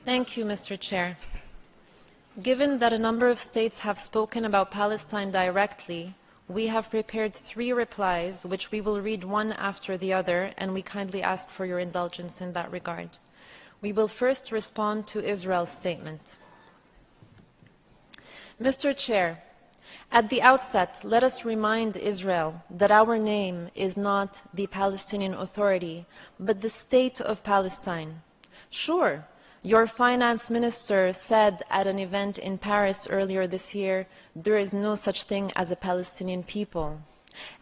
Thank you, Mr. Chair. Given that a number of states have spoken about Palestine directly, we have prepared 3 replies, which we will read one after the other, and we kindly ask for your indulgence in that regard. We will first respond to Israel's statement. Mr. Chair, at the outset, let us remind Israel that our name is not the Palestinian Authority, but the State of Palestine. Sure, your finance minister said at an event in Paris earlier this year, there is no such thing as a Palestinian people.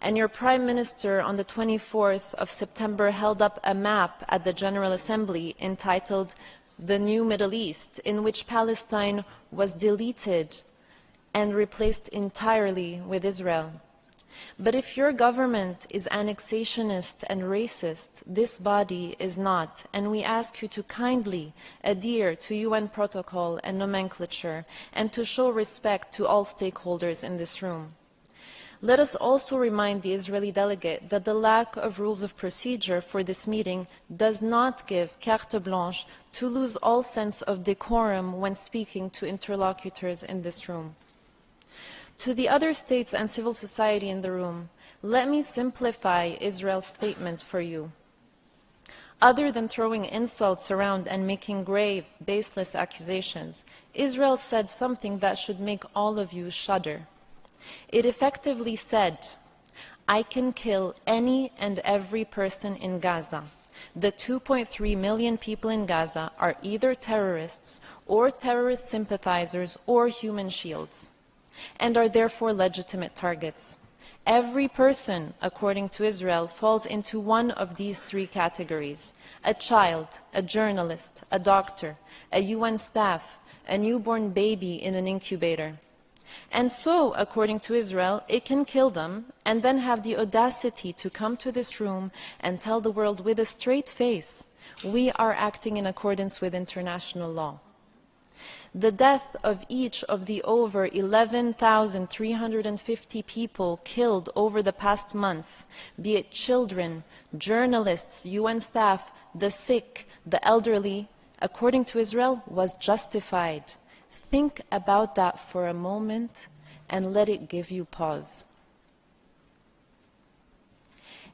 And your prime minister on the 24th of September held up a map at the General Assembly entitled The New Middle East, in which Palestine was deleted and replaced entirely with Israel. But if your government is annexationist and racist, this body is not, and we ask you to kindly adhere to UN protocol and nomenclature and to show respect to all stakeholders in this room. Let us also remind the Israeli delegate that the lack of rules of procedure for this meeting does not give carte blanche to lose all sense of decorum when speaking to interlocutors in this room. To the other states and civil society in the room, let me simplify Israel's statement for you. Other than throwing insults around and making grave, baseless accusations, Israel said something that should make all of you shudder. It effectively said, I can kill any and every person in Gaza. The 2.3 million people in Gaza are either terrorists or terrorist sympathizers or human shields, and are therefore legitimate targets. Every person, according to Israel, falls into one of these 3 categories: a child, a journalist, a doctor, a UN staff, a newborn baby in an incubator. And so, according to Israel, it can kill them and then have the audacity to come to this room and tell the world with a straight face, we are acting in accordance with international law. The death of each of the over 11,350 people killed over the past month, be it children, journalists, UN staff, the sick, the elderly, according to Israel, was justified. Think about that for a moment and let it give you pause.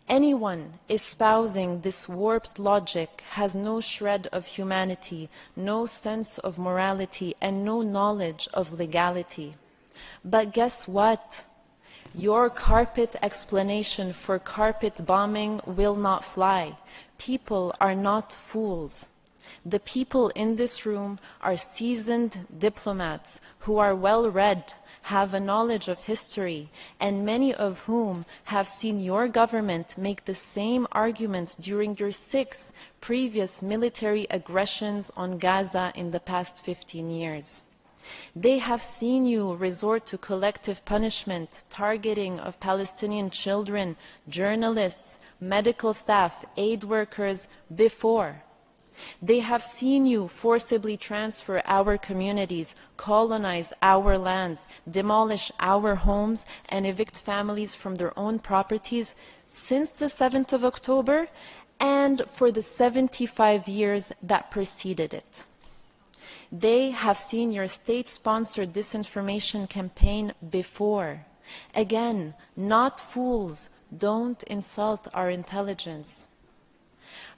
Anyone espousing this warped logic has no shred of humanity, no sense of morality, and no knowledge of legality. But guess what? Your carpet explanation for carpet bombing will not fly. People are not fools. The people in this room are seasoned diplomats who are well-read, have a knowledge of history, and many of whom have seen your government make the same arguments during your 6 previous military aggressions on Gaza in the past 15 years. They have seen you resort to collective punishment, targeting of Palestinian children, journalists, medical staff, aid workers before. They have seen you forcibly transfer our communities, colonize our lands, demolish our homes, and evict families from their own properties since the 7th of October and for the 75 years that preceded it. They have seen your state-sponsored disinformation campaign before. Again, not fools. Don't insult our intelligence.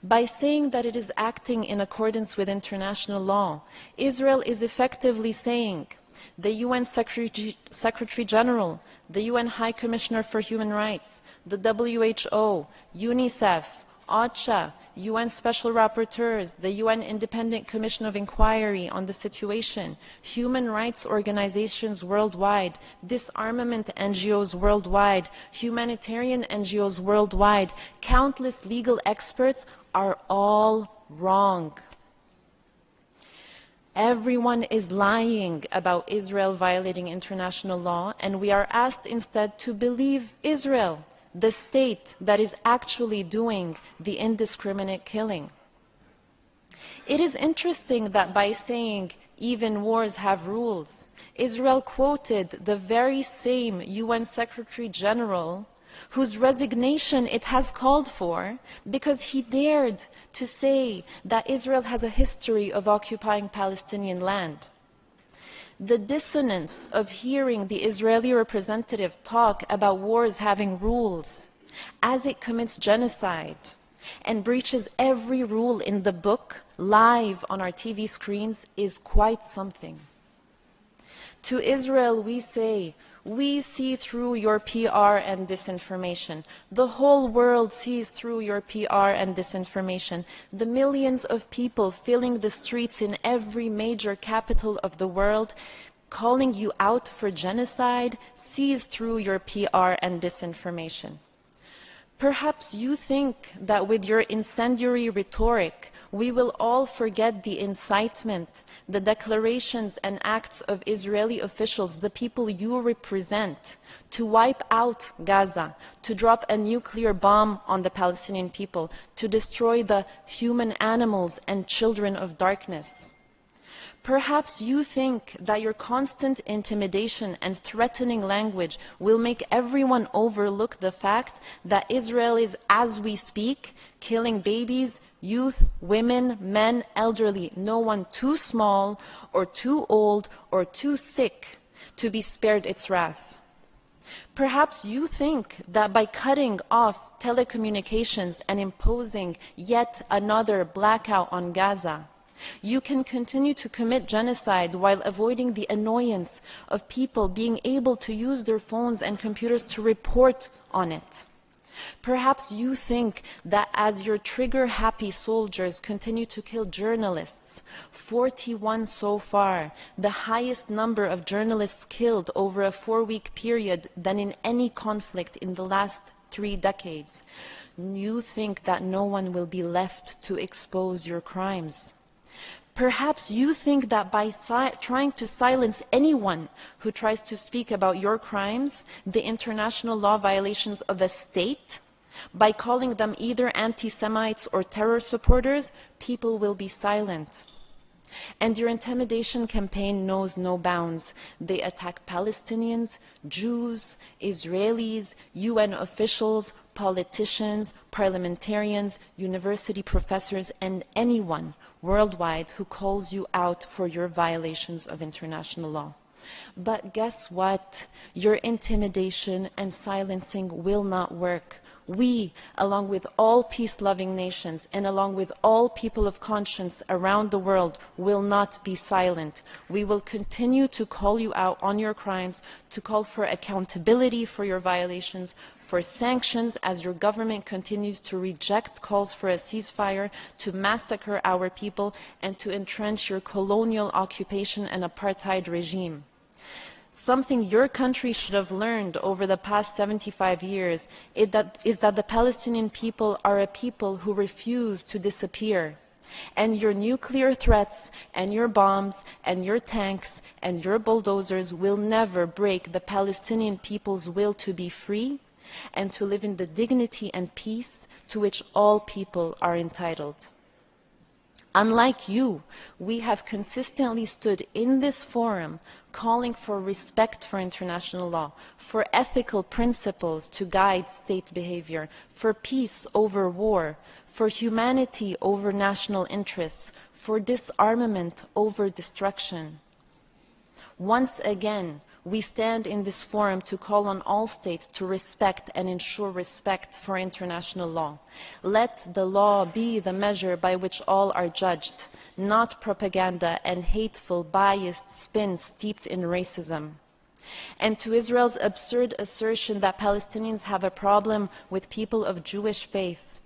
By saying that it is acting in accordance with international law, Israel is effectively saying the UN Secretary General, the UN High Commissioner for Human Rights, the WHO, UNICEF, OCHA, UN Special Rapporteurs, the UN Independent Commission of Inquiry on the Situation, human rights organizations worldwide, disarmament NGOs worldwide, humanitarian NGOs worldwide, countless legal experts are all wrong. Everyone is lying about Israel violating international law, and we are asked instead to believe Israel, the state that is actually doing the indiscriminate killing. It is interesting that by saying even wars have rules, Israel quoted the very same UN Secretary General whose resignation it has called for because he dared to say that Israel has a history of occupying Palestinian land. The dissonance of hearing the Israeli representative talk about wars having rules as it commits genocide and breaches every rule in the book live on our TV screens is quite something. To Israel we say, we see through your PR and disinformation. The whole world sees through your PR and disinformation. The millions of people filling the streets in every major capital of the world, calling you out for genocide, sees through your PR and disinformation. Perhaps you think that with your incendiary rhetoric, we will all forget the incitement, the declarations and acts of Israeli officials, the people you represent, to wipe out Gaza, to drop a nuclear bomb on the Palestinian people, to destroy the human animals and children of darkness. Perhaps you think that your constant intimidation and threatening language will make everyone overlook the fact that Israel is, as we speak, killing babies, youth, women, men, elderly, no one too small or too old or too sick to be spared its wrath. Perhaps you think that by cutting off telecommunications and imposing yet another blackout on Gaza, you can continue to commit genocide while avoiding the annoyance of people being able to use their phones and computers to report on it. Perhaps you think that as your trigger-happy soldiers continue to kill journalists, 41 so far, the highest number of journalists killed over a 4-week period than in any conflict in the last 3 decades, you think that no one will be left to expose your crimes. Perhaps you think that by trying to silence anyone who tries to speak about your crimes, the international law violations of a state, by calling them either anti-Semites or terror supporters, people will be silent. And your intimidation campaign knows no bounds. They attack Palestinians, Jews, Israelis, UN officials, politicians, parliamentarians, university professors, and anyone worldwide who calls you out for your violations of international law. But guess what? Your intimidation and silencing will not work. We, along with all peace-loving nations and along with all people of conscience around the world, will not be silent. We will continue to call you out on your crimes, to call for accountability for your violations, for sanctions as your government continues to reject calls for a ceasefire, to massacre our people, and to entrench your colonial occupation and apartheid regime. Something your country should have learned over the past 75 years is that the Palestinian people are a people who refuse to disappear. And your nuclear threats and your bombs and your tanks and your bulldozers will never break the Palestinian people's will to be free and to live in the dignity and peace to which all people are entitled. Unlike you, we have consistently stood in this forum calling for respect for international law, for ethical principles to guide state behavior, for peace over war, for humanity over national interests, for disarmament over destruction. Once again, we stand in this forum to call on all states to respect and ensure respect for international law. Let the law be the measure by which all are judged, not propaganda and hateful, biased spin steeped in racism. And to Israel's absurd assertion that Palestinians have a problem with people of Jewish faith,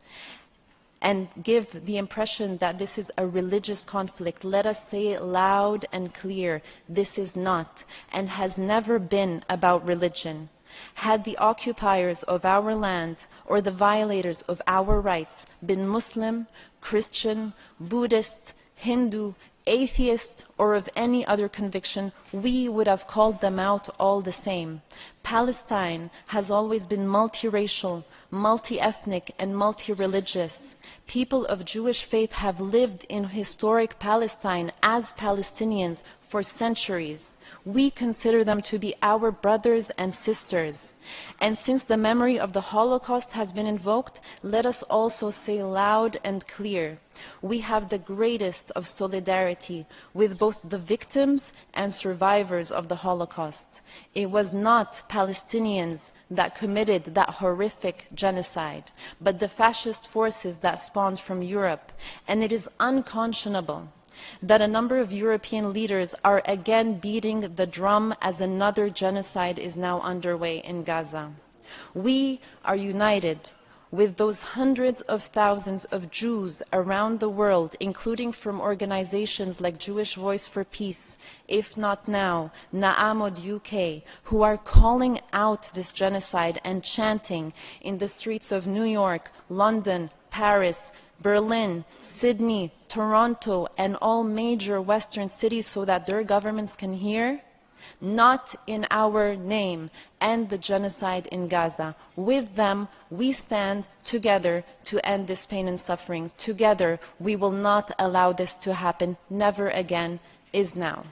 and give the impression that this is a religious conflict, let us say loud and clear, this is not and has never been about religion. Had the occupiers of our land or the violators of our rights been Muslim, Christian, Buddhist, Hindu, atheist, or of any other conviction, we would have called them out all the same. Palestine has always been multiracial, multi-ethnic, and multi-religious. People of Jewish faith have lived in historic Palestine as Palestinians for centuries. We consider them to be our brothers and sisters. And since the memory of the Holocaust has been invoked, let us also say loud and clear, we have the greatest of solidarity with both the victims and survivors of the Holocaust. It was not Palestinians that committed that horrific genocide, but the fascist forces that spawned from Europe. And it is unconscionable that a number of European leaders are again beating the drum as another genocide is now underway in Gaza. We are united with those hundreds of thousands of Jews around the world, including from organizations like Jewish Voice for Peace, If Not Now, Na'amod UK, who are calling out this genocide and chanting in the streets of New York, London, Paris, Berlin, Sydney, Toronto, and all major Western cities so that their governments can hear? Not in our name, end the genocide in Gaza. With them, we stand together to end this pain and suffering. Together, we will not allow this to happen. Never again is now.